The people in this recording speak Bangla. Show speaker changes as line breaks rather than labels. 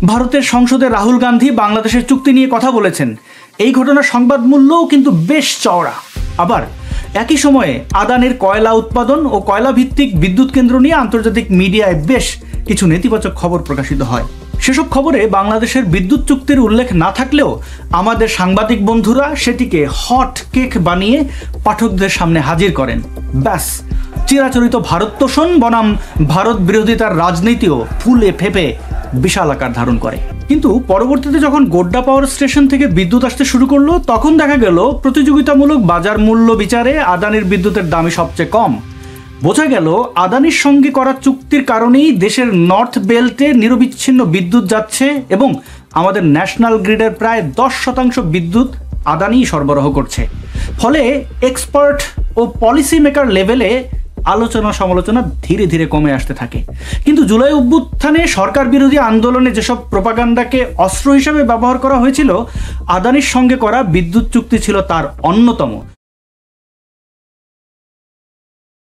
ভারতের সংসদে রাহুল গান্ধী বাংলাদেশের চুক্তি নিয়ে কথা বলেছেন। এই ঘটনার সংবাদ মূল্যও কিন্তু বেশ চওড়া। আবার একই সময়ে আদানির কয়লা উৎপাদন ও কয়লা ভিত্তিক বিদ্যুৎ কেন্দ্র নিয়ে আন্তর্জাতিক মিডিয়ায় বেশ কিছু নেতিবাচক খবর প্রকাশিত হয়। সেসব খবরে বাংলাদেশের বিদ্যুৎ চুক্তির উল্লেখ না থাকলেও আমাদের সাংবাদিক বন্ধুরা সেটিকে হট কেক বানিয়ে পাঠকদের সামনে হাজির করেন। ব্যাস, চিরাচরিত ভারত তোষণ বনাম ভারত বিরোধিতার রাজনীতিও ফুলে ফেপে বিশাল আকার ধারণ করে। কিন্তু পরবর্তীতে যখন গোড্ডা পাওয়ার স্টেশন থেকে বিদ্যুৎ আসতে শুরু করলো, তখন দেখা গেল প্রতিযোগিতামূলক বাজার মূল্য বিচারে আদানির বিদ্যুতের দামই সবচেয়ে কম। বোঝা গেল আদানির সঙ্গে করা চুক্তির কারণেই দেশের নর্থ বেল্টে নিরবিচ্ছিন্ন বিদ্যুৎ যাচ্ছে এবং আমাদের ন্যাশনাল গ্রিডের প্রায় 10% বিদ্যুৎ আদানিই সরবরাহ করছে। ফলে এক্সপার্ট ও পলিসি মেকার লেভেলে আলোচনা সমালোচনা ধীরে ধীরে কমে আসতে থাকে। কিন্তু জুলাই অভ্যুত্থানে সরকার বিরোধী আন্দোলনে যেসব প্রোপাগান্ডাকে অস্ত্র হিসেবে ব্যবহার করা হয়েছিল, আদানির সঙ্গে করা বিদ্যুৎ চুক্তি ছিল তার অন্যতম।